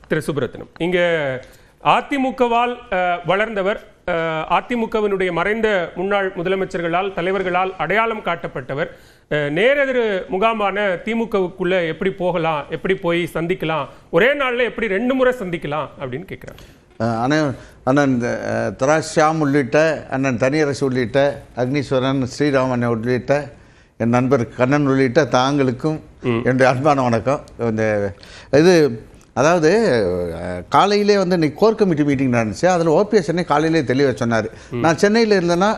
திரு சுப்ரத்னம், இங்க அதிமுகவால் வளர்ந்தவர், அதிமுகவினுடைய மறைந்த முன்னாள் முதலமைச்சர்களால் தலைவர்களால் அடையாளம் காட்டப்பட்டவர், நேரெதிர் முகாமான திமுகவுக்குள்ள எப்படி போகலாம், எப்படி போய் சந்திக்கலாம், ஒரே நாளில் எப்படி 2 முறை சந்திக்கலாம் அப்படின்னு கேட்குறாங்க. அண்ணன் தராஷாம் உள்ளிட்ட அண்ணன் தனியரசு உள்ளிட்ட அக்னீஸ்வரன் ஸ்ரீராமன் உள்ளிட்ட என் நண்பர் கண்ணன் உள்ளிட்ட தாங்களுக்கும் என்னுடைய அன்பான வணக்கம். இந்த இது அதாவது காலையிலே வந்து இன்னைக்கு கோர் கமிட்டி மீட்டிங் நடந்துச்சு. அதில் ஓபிஎஸ் அன்னை காலையிலே தெளிவாக சொன்னார். நான் சென்னையில் இருந்தேன்னா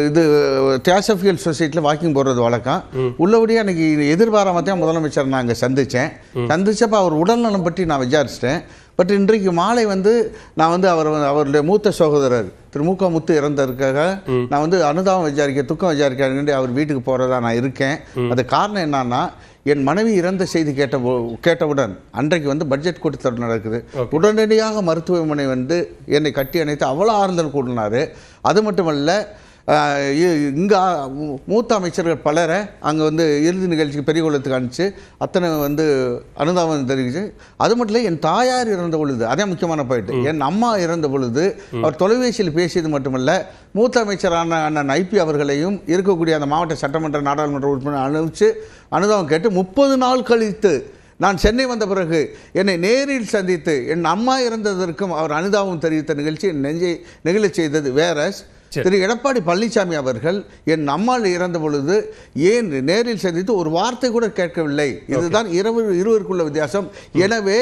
இது தியாசபியல் சொசைட்டியில் வாக்கிங் போடுறது வழக்கம். உள்ளபடியாக அன்றைக்கி எதிர்பாராம தான் முதலமைச்சர் நான் அங்கே சந்தித்தப்போ அவர் உடல்நலம் பற்றி நான் விசாரிச்சிட்டேன். பட் இன்றைக்கு மாலை வந்து நான் வந்து அவருடைய மூத்த சகோதரர் திரு முக முத்து இறந்ததுக்காக நான் வந்து அனுதாபம் விசாரிக்க துக்கம் விசாரிக்க அவர் வீட்டுக்கு போகிறதா நான் இருக்கேன். அது காரணம் என்னன்னா, என் மனைவி இறந்த செய்தி கேட்டவுடன் அன்றைக்கு வந்து பட்ஜெட் கூட்டத்தொடர் நடக்குது. உடனடியாக மருத்துவமனை வந்து என்னை கட்டி அணைத்து அவ்வளோ ஆறுதல் கூட்டினார். அது மட்டுமல்ல, இங்கே மூத்த அமைச்சர்கள் பலரை அங்கே வந்து இறுதி நிகழ்ச்சிக்கு பெரியகுளத்துக்கு அனுப்பிச்சு அத்தனை வந்து அனுதாபம் தெரிவிச்சு. அது மட்டும் இல்லை, என் தாயார் இறந்த பொழுது அதே முக்கியமான பாயிண்ட், என் அம்மா இறந்த பொழுது அவர் தொலைபேசியில் பேசியது மட்டுமல்ல, மூத்த அமைச்சரான அண்ணன் ஐபி அவர்களையும் இருக்கக்கூடிய அந்த மாவட்ட சட்டமன்ற நாடாளுமன்ற உறுப்பினர் அனுப்பிச்சு அனுதாபம் கேட்டு 30 நாள் கழித்து நான் சென்னை வந்த பிறகு என்னை நேரில் சந்தித்து என் அம்மா இறந்ததற்கும் அவர் அனுதாபம் தெரிவித்த நிகழ்ச்சி நெஞ்சை நெகிழச் செய்தது. வேற திரு எடப்பாடி பழனிசாமி அவர்கள் என் அம்மாள் இறந்த பொழுது ஏன் நேரில் சந்தித்து ஒரு வார்த்தை கூட கேட்கவில்லை. இதுதான் இருவருக்குள்ள வித்தியாசம். எனவே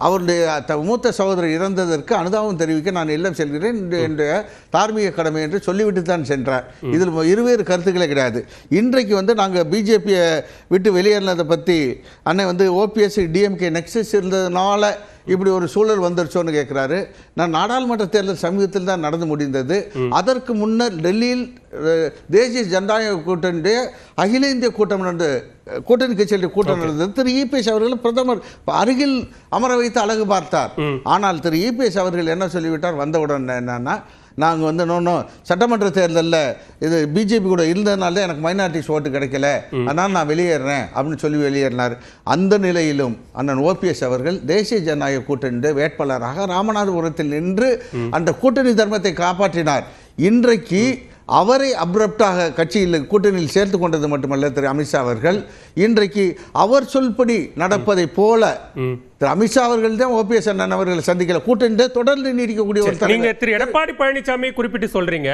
அவருடைய மூத்த சகோதரர் இறந்ததற்கு அனுதாபம் தெரிவிக்க நான் இல்லம் செல்கிறேன், என்னுடைய தார்மீக கடமை என்று சொல்லிவிட்டு தான் சென்றார். இதில் இருவேறு கருத்துக்களே கிடையாது. இன்றைக்கு வந்து நாங்கள் பிஜேபியை விட்டு வெளியேறினதை பற்றி அண்ணன் வந்து ஓபிஎஸ் டிஎம்கே நெக்ஸஸ் இருந்ததுனால இப்படி ஒரு சூழல் வந்துருச்சோன்னு கேட்குறாரு. நான் நாடாளுமன்ற தேர்தல் சமீபத்தில் தான் நடந்து முடிந்தது. அதற்கு முன்னர் டெல்லியில் தேசிய ஜனநாயக கூட்டணியுடைய அகில இந்திய கூட்டம் நடந்து கூட்டணி கட்சிகளுடைய கூட்டம் நடந்தது. திரு இபிஎஸ் அவர்கள் பிரதமர் அருகில் அமர வைத்து அழகு பார்த்தார். ஆனால் திரு இபிஎஸ் அவர்கள் என்ன சொல்லிவிட்டார் வந்தவுடன் என்னன்னா, நாங்கள் வந்து சட்டமன்ற தேர்தலில் இது பிஜேபி கூட இருந்ததுனால எனக்கு மைனாரிட்டிஸ் ஓட்டு கிடைக்கல, அதனால் நான் வெளியேறேன் அப்படின்னு சொல்லி வெளியேறினார். அந்த நிலையிலும் அண்ணன் ஓபிஎஸ் அவர்கள் தேசிய ஜனநாயக கூட்டணியுடைய வேட்பாளராக ராமநாதபுரத்தில் நின்று அந்த கூட்டணி தர்மத்தை காப்பாற்றினார். இன்றைக்கு அவரை அப்ரப்டாக கட்சியில் கூட்டணியில் சேர்த்து கொண்டது மட்டுமல்ல, திரு அமித்ஷா அவர்கள் இன்றைக்கு அவர் சொல்படி நடப்பதை போல திரு அமித்ஷா அவர்கள் தான் ஓபிஎஸ் அண்ணன் அவர்களை சந்திக்கல, கூட்டணி தொடர்ந்து நீடிக்கக்கூடிய ஒரு நீங்க திரு எடப்பாடி பழனிசாமி குறிப்பிட்டு சொல்றீங்க.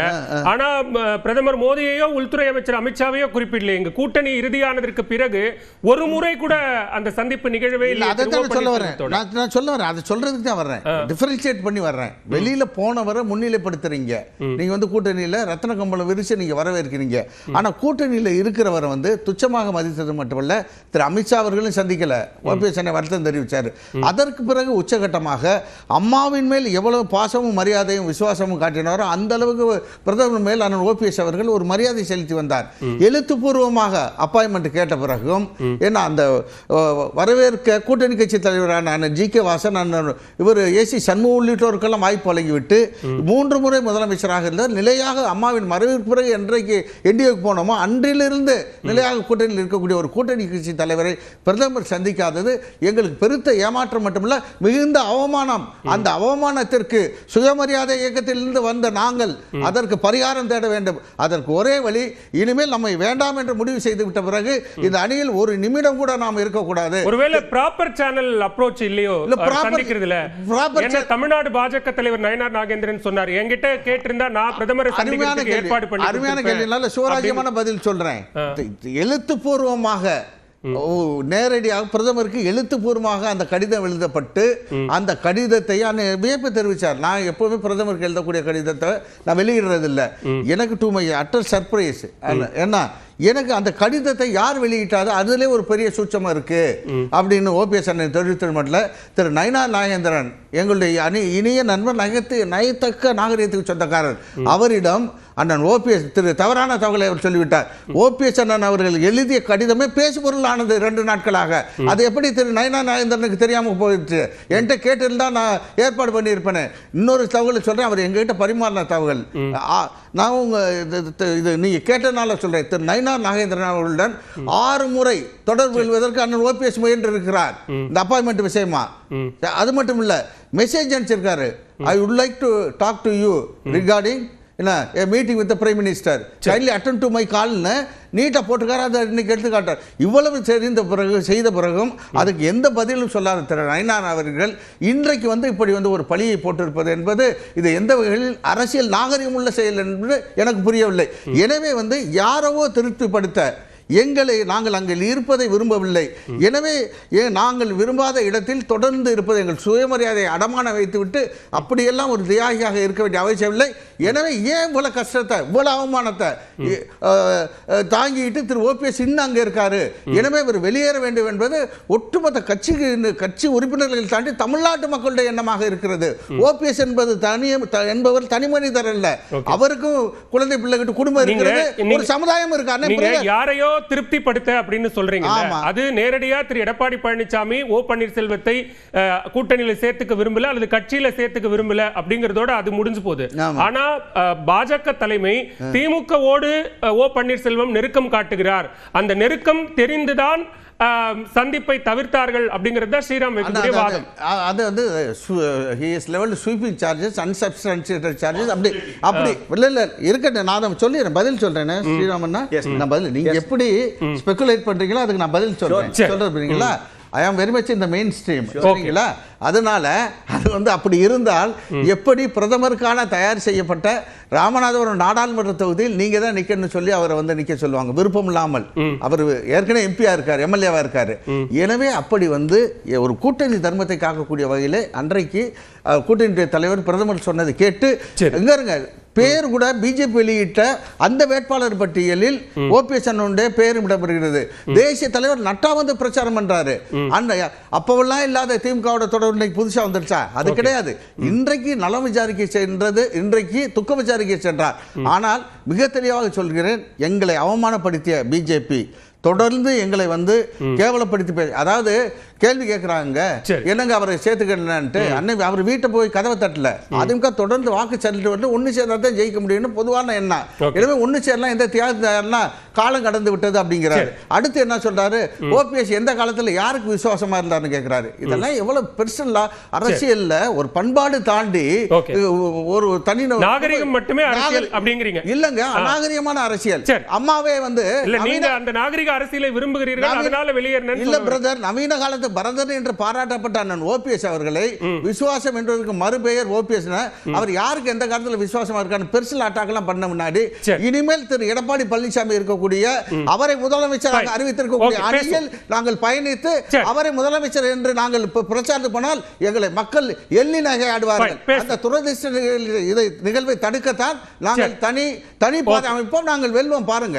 ஆனா பிரதமர் மோடியையோ உள்துறை அமைச்சர் அமித்ஷாவையோ குறிப்பிடல. எங்க கூட்டணி இறுதியானதற்கு பிறகு ஒரு முறை கூட அந்த சந்திப்பு நிகழ்வே இல்லை. அதை சொல்ல வரேன், நான் சொல்ல வரேன், அதை சொல்றதுக்கு தான் வர்றேன், டிஃபரன்ஷியேட் பண்ணி வர்றேன். வெளியில போனவரை முன்னிலைப்படுத்துறீங்க. நீங்க வந்து கூட்டணியில ரத்ன கம்பளம் விரிச்சு நீங்க வரவேற்கிறீங்க. ஆனா கூட்டணியில இருக்கிறவரை வந்து துச்சமாக மதித்தது மட்டுமல்ல, திரு அமித்ஷா அவர்களும் சந்திக்கல, ஓபிஎஸ் அண்ணன் வருத்தம் தெரிவிச்சாரு. அதற்கு பிறகு உச்சகட்டமாக அம்மாவின் மேல் எவ்வளவு பாசமும் மரியாதையும் விசுவாசமும் காட்டினாரோ அந்த அளவுக்கு பிரதமர் மேல் அண்ணன் ஓபிஎஸ் அவர்கள் ஒரு மரியாதை செலுத்தி வந்தார். எழுத்துப்பூர்வமாக அப்பாயின்மெண்ட் கேட்ட பிறகும் ஏன்னா அந்த வரவேற்க கூட்டணி கட்சி தலைவரான அண்ணன் ஜி.கே. வாசன், அண்ணன் இவர் ஏசி சண்முகம் உள்ளிட்டோருக்கெல்லாம் வாய்ப்பு வழங்கிவிட்டு 3 முறை முதலமைச்சராக இருந்தார். நிலையாக அம்மாவின் மறைவிற்கு பிறகு என்றைக்கு என்டிஏக்கு போனோமோ அன்றிலிருந்து நிலையாக கூட்டணியில் இருக்கக்கூடிய ஒரு கூட்டணி கட்சி தலைவரை பிரதமர் சந்திக்காதது எங்களுக்கு பெருத்த ஏமாற்றம் மட்டுமல்ல, மிகுந்த அவமானம். அந்த அவமானத்திற்கு சுயமரியாதை இயக்கத்திலிருந்து வந்த நாங்கள் அதற்கு பரிகாரம் தேட வேண்டும். அதற்கு ஒரே வழி, இனிமேல் நம்மை வேண்டாம் என்று முடிவு செய்து விட்ட பிறகு இந்த அணியில் ஒரு நிமிடம் கூட நாம் இருக்கக்கூடாது. ஒருவேளை ப்ராப்பர் சேனல் அப்ரோச் இல்லையோ சந்திக்கிறதுல? தமிழ்நாடு பாஜக தலைவர் நயனார் நாகேந்திரன் சொன்னார், என்கிட்ட கேட்டிருந்தா நான் பிரதமரை சந்திக்கிறதுக்கு ஏற்பாடு பண்ணி. அருமையான கேள்வி, சுவராஜ்யமான பதில் சொல்றேன். எழுத்துப்பூர்வமாக நேரடியாக பிரதமருக்கு எழுத்துப்பூர்வமாக அந்த கடிதம் எழுதப்பட்டு அந்த கடிதத்தை வியப்பு தெரிவித்தார். நான் எப்பவுமே பிரதமருக்கு எழுதக்கூடிய கடிதத்தை நான் வெளியிடுறதில்லை. எனக்கு டூ மை அட்டர் சர்ப்ரைஸ் என்ன, எனக்கு அந்த கடிதத்தை யார் வெளியிட்டாதோ அதுல ஒரு பெரிய சூட்சமா இருக்கு அப்படின்னு ஓபிஎஸ் அண்ணன் தெரிவித்தது மட்டும் திரு நயனார் நாகேந்திரன் எங்களுடைய இனிய நண்பர், நயத்தக்க நாகரிகத்துக்கு சொந்தக்காரர், அவரிடம் அண்ணன் ஓபிஎஸ் திரு தவறான தகவலை அவர் சொல்லிவிட்டார். ஓபிஎஸ் அண்ணன் அவர்கள் எழுதிய கடிதமே பேசுபொருளானது 2 நாட்களாக. அது எப்படி திரு நயனார் நாகேந்திரனுக்கு தெரியாம போயிடுச்சு? என்கிட்ட கேட்டிருந்தா நான் ஏற்பாடு பண்ணியிருப்பேன். இன்னொரு தகவலை சொல்றேன், அவர் எங்ககிட்ட பரிமாறின தகவல். நான் உங்க இது நீங்க கேட்டனால சொல்றேன், திரு நயனார் நயினார் நாகேந்திரன் அவர்களுடன் 6 முறை தொடர்பு கொள்வதற்கு அண்ணன் ஓபிஎஸ் முயன்று இருக்கிறார் இந்த அப்பாயின்மெண்ட் விஷயமா. அது மட்டும் இல்ல மெசேஜ் அனுப்பிச்சிருக்காரு, I would like to talk to you regarding meeting with prime minister kindly attend to my கால்னு நீட்டா போட்டுக்காரு. அதை இன்னைக்கு எடுத்துக்காட்டார். இவ்வளவு தெரிந்த பிறகு செய்த பிறகும் அதுக்கு எந்த பதிலும் சொல்லாத திரு நயினார் அவர்கள் இன்றைக்கு இப்படி ஒரு பழியை போட்டிருப்பது என்பது இது எந்த வகையில் அரசியல் நாகரிகம் உள்ள செயல் என்பது எனக்கு புரியவில்லை. எனவே யாரவோ திருப்திப்படுத்த நாங்கள் அங்கே இருப்பதை விரும்பவில்லை. எனவே நாங்கள் விரும்பாத இடத்தில் தொடர்ந்து இருப்பது எங்கள் சுயமரியாதையை அடமான வைத்துவிட்டு அப்படியெல்லாம் ஒரு தியாகியாக இருக்க வேண்டிய அவசியம் இல்லை. எனவே ஏன் இவ்வளவு கஷ்டத்தை இவ்வளவு அவமானத்தை தாங்கிட்டு திரு ஓபிஎஸ் இன்னும் அங்கே இருக்காரு. எனவே இவர் வெளியேற வேண்டும் என்பது ஒட்டுமொத்த கட்சி உறுப்பினர்கள் தாண்டி தமிழ்நாட்டு மக்களுடைய எண்ணமாக இருக்கிறது. ஓபிஎஸ் என்பவர் தனி மனிதர் அல்ல, அவருக்கும் குழந்தை பிள்ளைகிட்ட குடும்பம் இருக்கிறது, ஒரு சமுதாயம் இருக்கு. யாரையோ திருப்திப்படுத்த அப்படின்னு சொல்றீங்க, அது நேரடியா திரு எடப்பாடி பழனிசாமி ஓ பன்னீர்செல்வத்தை கூட்டணியில சேர்த்துக்க விரும்பல அல்லது கட்சியில சேர்த்துக்க விரும்பல அப்படிங்கறதோட அது முடிஞ்சு போகுது. ஆனா பாஜக தலைமை திமுகவோடு ஓ பன்னீர்செல்வம் நெருக்கம் காட்டுகிறார், அந்த நெருக்கம் தெரிந்துதான் சந்திப்பை தவிர்த்தார்கள் அப்படிங்கிறது ஸ்ரீராம் வைக்கக்கூடிய வாதம். அது he is leveled sweeping charges, unsubstantiated charges. அப்படி இல்ல இருக்கட்டும், நான் சொல்லிடுறேன், பதில் சொல்றேன் ஸ்ரீராமண்ணா. நான் பதில் நீங்க எப்படி ஸ்பெகுலேட் பண்றீங்களோ அதுக்கு நான் பதில் சொல்றேன். I am very much in the mainstream. சரிங்களா? அதனால அது அப்படி இருந்தால் எப்படி பிரதமருக்கான தயார் செய்யப்பட்ட ராமநாதபுரம் நாடாளுமன்ற தொகுதியில் நீங்க தான் நிக்கணும்னு சொல்லி அவரை நிக்க சொல்லுவாங்க, விருப்பம் இல்லாமல். அவர் ஏற்கனவே எம்பியா இருக்காரு, எம்எல்ஏவா இருக்காரு. எனவே அப்படி ஒரு கூட்டணி தர்மத்தை காக்கக்கூடிய வகையில் அன்றைக்கு கூட்டணி தலைவர் பிரதமர் சொன்னது கேட்டு எங்க இருங்க பேர் கூட பிஜேபி வெளியிட்ட அந்த வேட்பாளர் பட்டியலில் ஓபிஎஸ் அண்ணனுடைய பேரும் இடம்பெறுகிறது. தேசிய தலைவர் நட்டா பிரச்சாரம் பண்றாரு. அப்பவெல்லாம் இல்லாத திமுகவோட தொடர்பு புதுசா வந்துருச்சா? அது கிடையாது. இன்றைக்கு நலம் விசாரிக்க சென்றது, இன்றைக்கு துக்க விசாரிக்க சென்றார். ஆனால் மிக தெளிவாக சொல்கிறேன், எங்களை அவமானப்படுத்திய பிஜேபி தொடர்ந்து எங்களை கேவலப்படுத்தி அதாவது கேள்வி கேட்கிறாங்க, என்னங்க அவரை சேர்த்துக்கிட்டு அன்னைக்கு அவர் வீட்டை போய் கதவை தட்டல. அதிமுக தொடர்ந்து வாக்கு செலுத்தி ஒன்னு சேர்ந்தா தான் ஜெயிக்க முடியும்னு பொதுவான எண்ணம். எனவே ஒன்னு சேரலாம், எந்த தியாகம் காலம் கடந்து விட்டது அப்படிங்கிறாரு. அடுத்து என்ன சொல்றாரு, ஓபிஎஸ் எந்த காலத்துல யாருக்கு விசுவாசமா இருந்தாருன்னு கேட்கிறாரு. இதெல்லாம் எவ்வளவு பெர்சனலா அரசியல்ல ஒரு பண்பாடு தாண்டி ஒரு தனி நாகரிகம் மட்டுமே அரசியல் அப்படிங்கிறீங்க. இல்லங்க, அநாகரிகமான அரசியல். அம்மாவே அந்த நாகரிக அரசியலை விரும்புகிறீர்கள், அதனால வெளியேறினேன் இல்ல பிரதர். நவீன காலத்து பரதன் என்று பாராட்டப்பட்ட அண்ணன் ஓபிஎஸ் அவர்களை விசுவாசம் என்பதற்கு மறுபெயர் ஓபிஎஸ். அவர் யாருக்கு எந்த காலத்துல விசுவாசமா இருக்கான்னு பெர்சனல் அட்டாக் எல்லாம் பண்ண முன்னாடி இனிமேல் திரு எடப்பாடி பழனிசாமி இருக்கக்கூடிய அவரை முதலமைச்சராக அறிவித்திருக்கக்கூடிய அணியில் நாங்கள் பயணித்து அவரை முதலமைச்சர் என்று நாங்கள் பிரச்சாரம் பண்ணால் எங்களை மக்கள் எள்ளி நகையாடுவார்கள். அந்த துரதிர்ஷ்ட நிகழ்வை தடுக்கத்தான் நாங்கள் தனி பாதை அமைப்போம். நாங்கள் வெல்வோம் பாருங்க.